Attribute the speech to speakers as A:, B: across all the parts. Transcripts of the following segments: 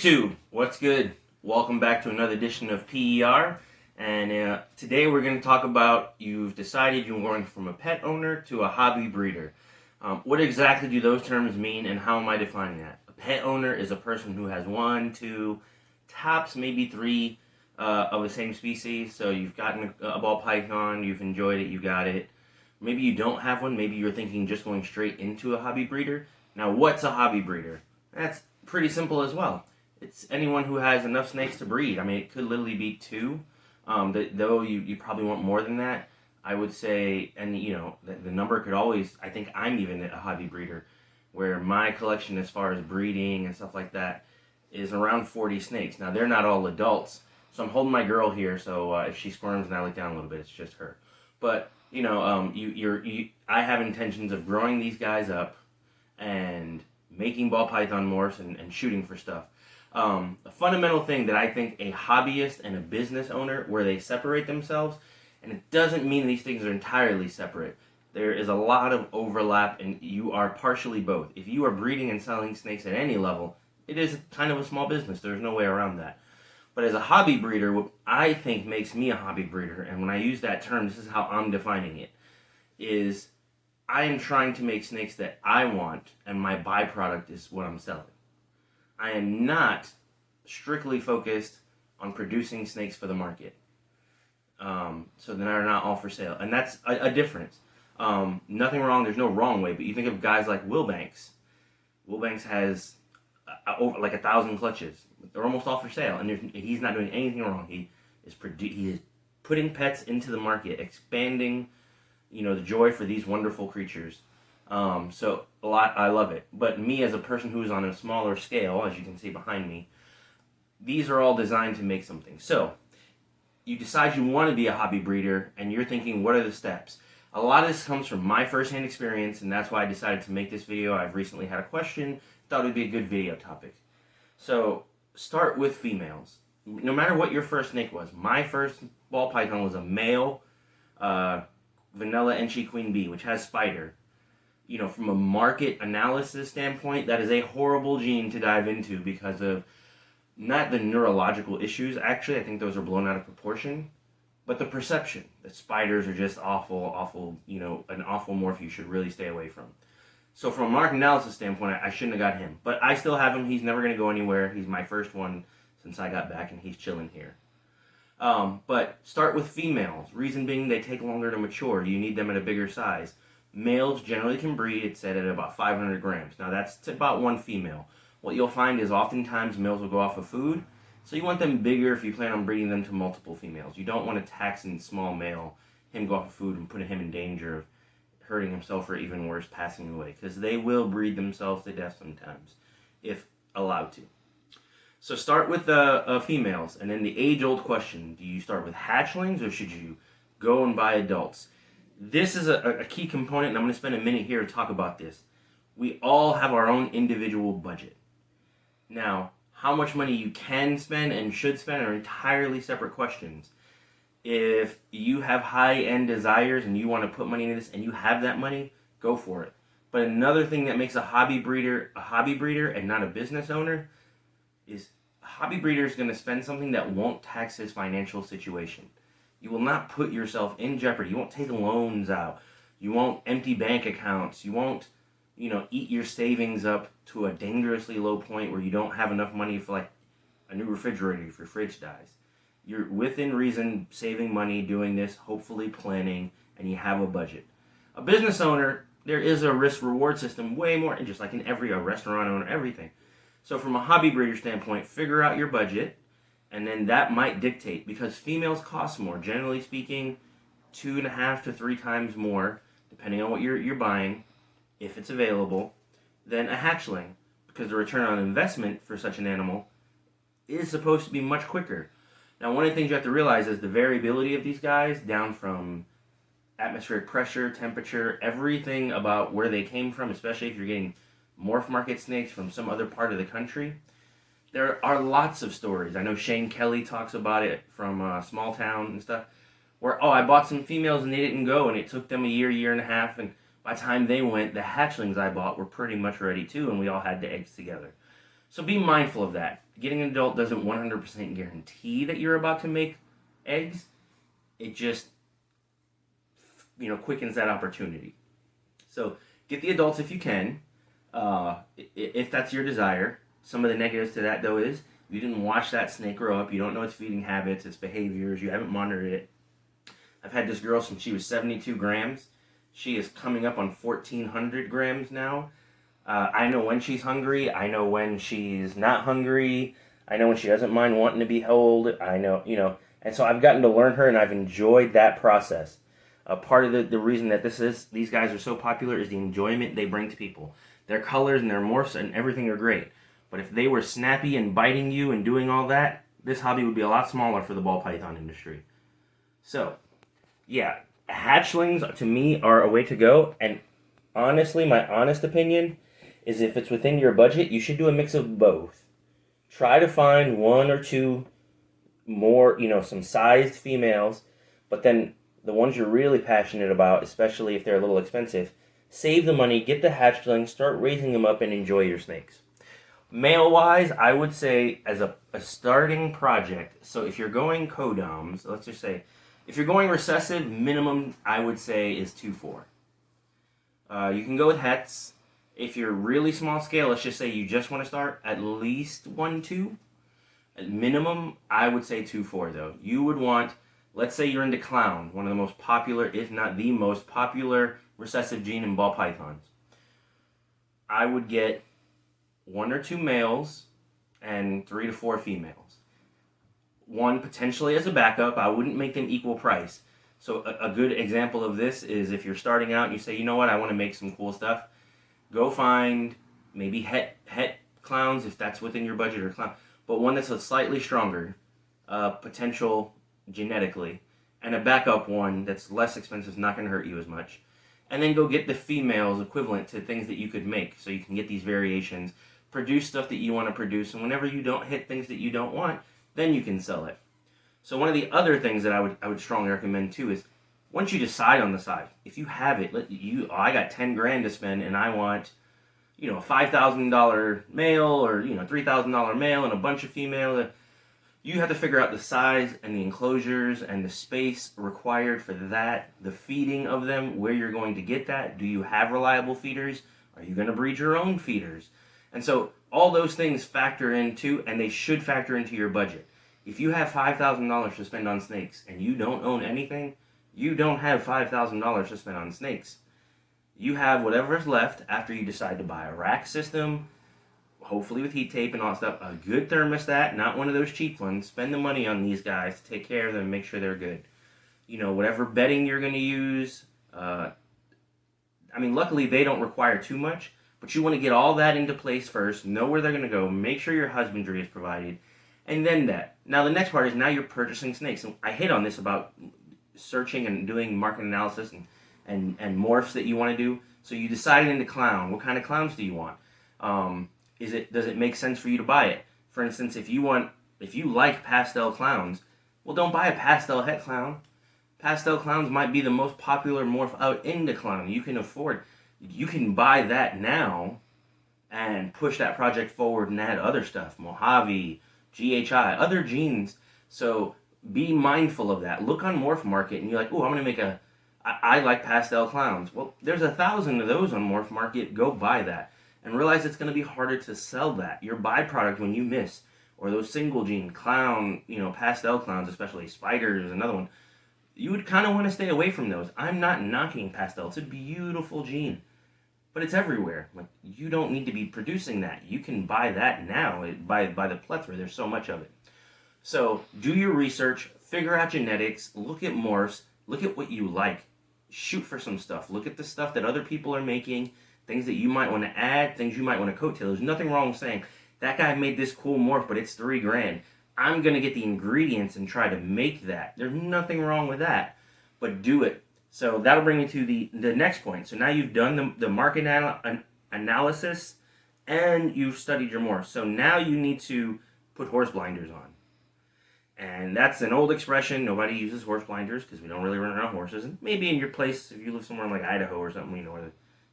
A: YouTube, what's good? Welcome back to another edition of PER. And today we're going to talk about you've decided you're going from a pet owner to a hobby breeder. What exactly do those terms mean and how am I defining that? A pet owner is a person who has one, two, tops maybe three of the same species. So you've gotten a ball python, you've enjoyed it, you got it. Maybe you don't have one, maybe you're thinking just going straight into a hobby breeder. Now what's a hobby breeder? That's pretty simple as well. It's anyone who has enough snakes to breed. I mean, it could literally be two, though you probably want more than that. I would say, and you know, the number could always, I think I'm even a hobby breeder, where my collection as far as breeding and stuff like that is around 40 snakes. Now, they're not all adults, so I'm holding my girl here, so if she squirms and I look down a little bit, it's just her. But, you know, I have intentions of growing these guys up and making ball python morphs and shooting for stuff. A fundamental thing that I think a hobbyist and a business owner, where they separate themselves, and it doesn't mean these things are entirely separate. There is a lot of overlap, and you are partially both. If you are breeding and selling snakes at any level, it is kind of a small business. There's no way around that. But as a hobby breeder, what I think makes me a hobby breeder, and when I use that term, this is how I'm defining it, is I am trying to make snakes that I want, and my byproduct is what I'm selling. I am not strictly focused on producing snakes for the market. So then they're not all for sale. And that's a difference. Nothing wrong, there's no wrong way, but you think of guys like Will Banks. Will Banks has over like 1,000 clutches. They're almost all for sale, and he's not doing anything wrong. He is putting pets into the market, expanding, you know, the joy for these wonderful creatures. So I love it. But me as a person who's on a smaller scale, as you can see behind me, these are all designed to make something. So you decide you want to be a hobby breeder, and you're thinking, what are the steps? A lot of this comes from my firsthand experience, and that's why I decided to make this video. I've recently had a question, thought it would be a good video topic. So start with females. No matter what your first snake was, my first ball python was a male vanilla Enchi Queen Bee, which has spider. You know, from a market analysis standpoint, that is a horrible gene to dive into because of not the neurological issues. Actually, I think those are blown out of proportion, but the perception that spiders are just awful, you know, an awful morph you should really stay away from. So from a market analysis standpoint, I shouldn't have got him, but I still have him. He's never going to go anywhere. He's my first one since I got back, and he's chilling here. But start with females. Reason being, they take longer to mature. You need them at a bigger size. Males generally can breed, it's said, at about 500 grams. Now that's about one female. What you'll find is oftentimes males will go off of food, so you want them bigger if you plan on breeding them to multiple females. You don't want to tax in small male, him go off of food and put him in danger of hurting himself or even worse, passing away, because they will breed themselves to death sometimes, if allowed to. So start with the females, and then the age-old question, do you start with hatchlings or should you go and buy adults? This is a key component, and I'm going to spend a minute here to talk about this. We all have our own individual budget. Now, how much money you can spend and should spend are entirely separate questions. If you have high-end desires and you want to put money into this and you have that money, go for it. But another thing that makes a hobby breeder and not a business owner is a hobby breeder is going to spend something that won't tax his financial situation. You will not put yourself in jeopardy. You won't take loans out. You won't empty bank accounts. You won't, you know, eat your savings up to a dangerously low point where you don't have enough money for like a new refrigerator if your fridge dies. You're within reason saving money, doing this, hopefully planning, and you have a budget. A business owner, there is a risk-reward system way more, and just like in a restaurant owner, everything. So from a hobby breeder standpoint, figure out your budget, and then that might dictate, because females cost more, generally speaking, 2.5 to 3 times more, depending on what you're buying, if it's available, than a hatchling, because the return on investment for such an animal is supposed to be much quicker. Now, one of the things you have to realize is the variability of these guys, down from atmospheric pressure, temperature, everything about where they came from, especially if you're getting morph market snakes from some other part of the country. There are lots of stories. I know Shane Kelly talks about it from Small Town and stuff, where, I bought some females and they didn't go, and it took them a year and a half, and by the time they went, the hatchlings I bought were pretty much ready too, and we all had the eggs together. So be mindful of that. Getting an adult doesn't 100% guarantee that you're about to make eggs. It just, quickens that opportunity. So get the adults if you can, if that's your desire. Some of the negatives to that, though, is you didn't watch that snake grow up. You don't know its feeding habits, its behaviors. You haven't monitored it. I've had this girl since she was 72 grams. She is coming up on 1,400 grams now. I know when she's hungry. I know when she's not hungry. I know when she doesn't mind wanting to be held. I know, and so I've gotten to learn her, and I've enjoyed that process. Part of the reason that these guys are so popular is the enjoyment they bring to people. Their colors and their morphs and everything are great. But if they were snappy and biting you and doing all that, this hobby would be a lot smaller for the ball python industry. So, yeah, hatchlings to me are a way to go. And honestly, my honest opinion is if it's within your budget, you should do a mix of both. Try to find one or two more, some sized females, but then the ones you're really passionate about, especially if they're a little expensive, save the money, get the hatchlings, start raising them up, and enjoy your snakes. Male-wise, I would say as a starting project, so if you're going codoms, let's just say, if you're going recessive, minimum, I would say, is 2-4. You can go with hets. If you're really small scale, let's just say you just want to start at least 1-2. At minimum, I would say 2-4, though. You would want, let's say you're into clown, one of the most popular, if not the most popular, recessive gene in ball pythons. I would get 1 or 2 males and 3 to 4 females. One potentially as a backup. I wouldn't make them equal price. So a good example of this is if you're starting out and you say, you know what, I want to make some cool stuff, go find maybe het clowns if that's within your budget, or clown, but one that's a slightly stronger potential genetically, and a backup one that's less expensive, not going to hurt you as much. And then go get the females equivalent to things that you could make, so you can get these variations, produce stuff that you want to produce, and whenever you don't hit things that you don't want, then you can sell it. So one of the other things that I would strongly recommend too is, once you decide on the size, if you have it, I got 10 grand to spend and I want, a $5,000 male or $3,000 male and a bunch of female. You have to figure out the size and the enclosures and the space required for that, the feeding of them, where you're going to get that. Do you have reliable feeders? Are you going to breed your own feeders? And so all those things factor into, and they should factor into your budget. If you have $5,000 to spend on snakes and you don't own anything, you don't have $5,000 to spend on snakes. You have whatever's left after you decide to buy a rack system, hopefully with heat tape and all that stuff, a good thermostat, not one of those cheap ones. Spend the money on these guys to take care of them, make sure they're good. Whatever bedding you're going to use. Luckily they don't require too much, but you want to get all that into place first, know where they're going to go, make sure your husbandry is provided, and then that. Now the next part is now you're purchasing snakes. And I hit on this about searching and doing market analysis and morphs that you want to do. So you decided into clown. What kind of clowns do you want? Does it make sense for you to buy it? For instance, if you like pastel clowns, well, don't buy a pastel het clown. Pastel clowns might be the most popular morph out in the clown. You can buy that now and push that project forward and add other stuff, Mojave, GHI, other genes. So be mindful of that. Look on Morph Market and you're like, oh, I'm going to make I like pastel clowns. Well, there's 1,000 of those on Morph Market. Go buy that. And realize it's going to be harder to sell that. Your byproduct when you miss, or those single gene clown, pastel clowns, especially spiders, another one, you would kind of want to stay away from those. I'm not knocking pastel. It's a beautiful gene. But it's everywhere. Like, you don't need to be producing that. You can buy that now by the plethora. There's so much of it. So do your research, figure out genetics, look at morphs, look at what you like. Shoot for some stuff. Look at the stuff that other people are making, things that you might want to add, things you might want to coattail. There's nothing wrong with saying, that guy made this cool morph, but it's $3 grand. I'm going to get the ingredients and try to make that. There's nothing wrong with that, but do it. So that'll bring me to the next point. So now you've done the market analysis and you've studied your morphs. So now you need to put horse blinders on. And that's an old expression. Nobody uses horse blinders because we don't really run around horses. And maybe in your place, if you live somewhere like Idaho or something, where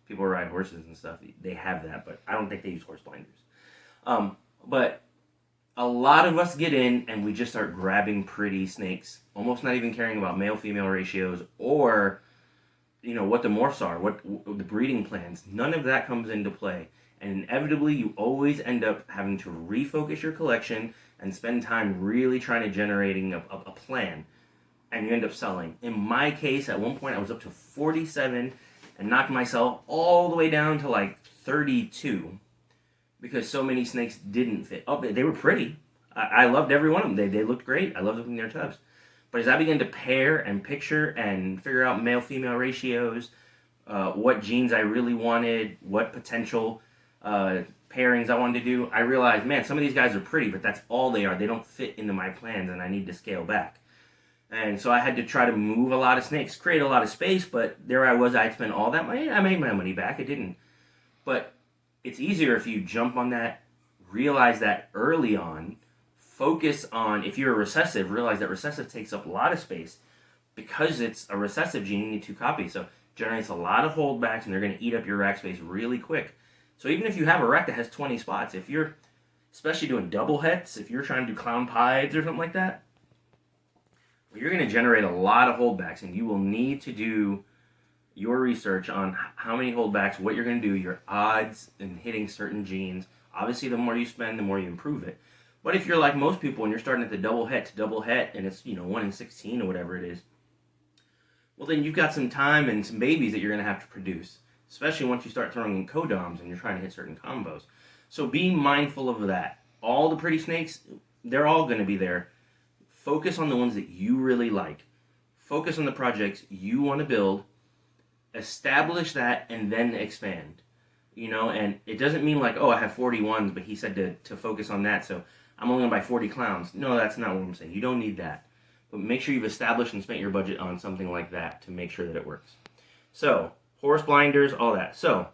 A: people ride horses and stuff, they have that. But I don't think they use horse blinders. But a lot of us get in and we just start grabbing pretty snakes, almost not even caring about male-female ratios or, what the morphs are, what the breeding plans. None of that comes into play. And inevitably, you always end up having to refocus your collection and spend time really trying to generating a plan. And you end up selling. In my case, at one point, I was up to 47 and knocked myself all the way down to like 32 because so many snakes didn't fit. Oh, they were pretty. I loved every one of them. They looked great. I loved looking in their tubs. But as I began to pair and picture and figure out male-female ratios, what genes I really wanted, what potential pairings I wanted to do, I realized, man, some of these guys are pretty, but that's all they are. They don't fit into my plans, and I need to scale back. And so I had to try to move a lot of snakes, create a lot of space, but there I was, I'd spent all that money. I made my money back. It didn't. But it's easier if you jump on that, realize that early on, focus on, if you're a recessive, realize that recessive takes up a lot of space. Because it's a recessive gene, you need 2 copies. So it generates a lot of holdbacks, and they're going to eat up your rack space really quick. So even if you have a rack that has 20 spots, if you're especially doing double hets, if you're trying to do clown pieds or something like that, you're going to generate a lot of holdbacks, and you will need to do your research on how many holdbacks, what you're going to do, your odds in hitting certain genes. Obviously, the more you spend, the more you improve it. But if you're like most people and you're starting at the double het to double het, and it's 1 in 16 or whatever it is, well, then you've got some time and some babies that you're going to have to produce, especially once you start throwing in codoms and you're trying to hit certain combos. So be mindful of that. All the pretty snakes, they're all going to be there. Focus on the ones that you really like. Focus on the projects you want to build. Establish that and then expand. And it doesn't mean like, oh, I have 41s, but he said to focus on that, so I'm only going to buy 40 clowns. No, that's not what I'm saying. You don't need that. But make sure you've established and spent your budget on something like that to make sure that it works. So, horse blinders, all that. So,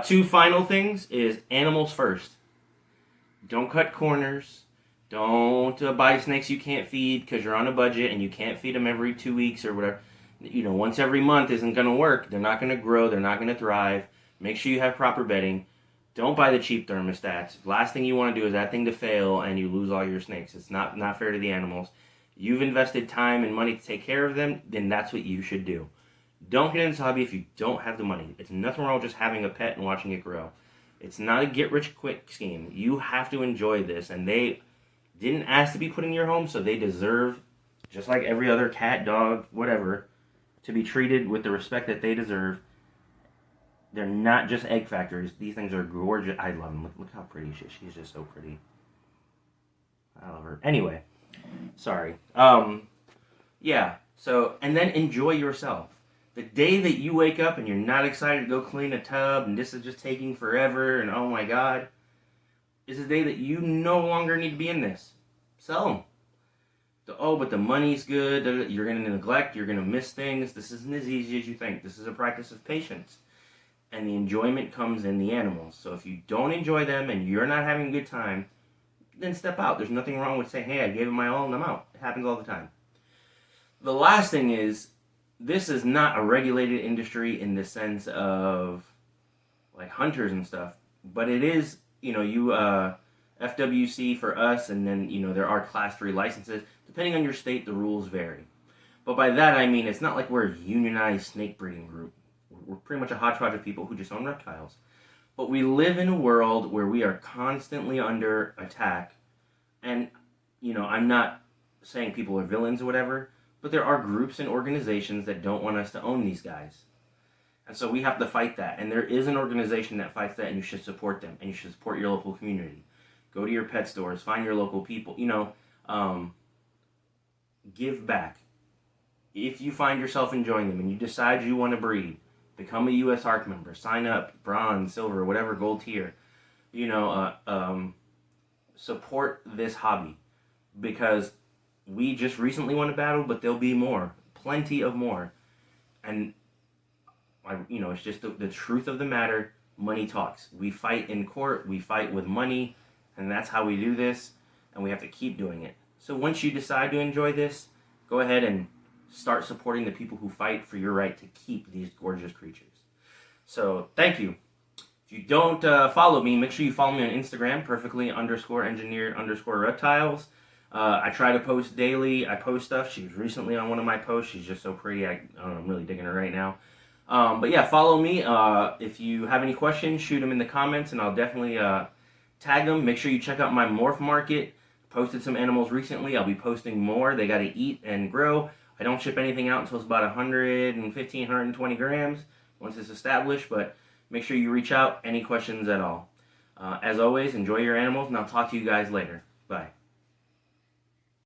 A: 2 final things is animals first. Don't cut corners. Don't buy snakes you can't feed because you're on a budget and you can't feed them every 2 weeks or whatever. Once every month isn't going to work. They're not going to grow. They're not going to thrive. Make sure you have proper bedding. Don't buy the cheap thermostats. Last thing you want to do is that thing to fail and you lose all your snakes. It's not fair to the animals. You've invested time and money to take care of them, then that's what you should do. Don't get into this hobby if you don't have the money. It's nothing wrong with just having a pet and watching it grow. It's not a get-rich-quick scheme. You have to enjoy this, and they didn't ask to be put in your home, so they deserve, just like every other cat, dog, whatever, to be treated with the respect that they deserve. They're not just egg factories. These things are gorgeous. I love them. Look how pretty she is. She's just so pretty. I love her. Anyway, sorry. Yeah. So, and then enjoy yourself. The day that you wake up and you're not excited to go clean a tub and this is just taking forever and oh my God, is the day that you no longer need to be in this. Sell them. But the money's good. You're going to neglect. You're going to miss things. This isn't as easy as you think. This is a practice of patience. And the enjoyment comes in the animals. So if you don't enjoy them and you're not having a good time, then step out. There's nothing wrong with saying, hey, I gave it my all and I'm out. It happens all the time. The last thing is, this is not a regulated industry in the sense of like hunters and stuff, but it is, FWC for us, and then, there are class 3 licenses. Depending on your state, the rules vary. But by that I mean, it's not like we're a unionized snake breeding group. We're pretty much a hodgepodge of people who just own reptiles. But we live in a world where we are constantly under attack. And, I'm not saying people are villains or whatever, but there are groups and organizations that don't want us to own these guys. And so we have to fight that. And there is an organization that fights that, and you should support them. And you should support your local community. Go to your pet stores. Find your local people. Give back. If you find yourself enjoying them and you decide you want to breed, become a U.S. ARC member. Sign up. Bronze, silver, whatever, gold tier. Support this hobby. Because we just recently won a battle, but there'll be more. Plenty of more. And, it's just the truth of the matter. Money talks. We fight in court. We fight with money. And that's how we do this. And we have to keep doing it. So once you decide to enjoy this, go ahead and start supporting the people who fight for your right to keep these gorgeous creatures. So, thank you. If you don't follow me, make sure you follow me on Instagram, perfectly_engineered_reptiles. I try to post daily. I post stuff. She was recently on one of my posts. She's just so pretty. I don't know, I'm really digging her right now. But yeah, follow me. If you have any questions, shoot them in the comments, and I'll definitely tag them. Make sure you check out my morph market. Posted some animals recently. I'll be posting more. They got to eat and grow. I don't ship anything out until it's about 115, 120 grams once it's established, but make sure you reach out. Any questions at all. As always, enjoy your animals, and I'll talk to you guys later. Bye.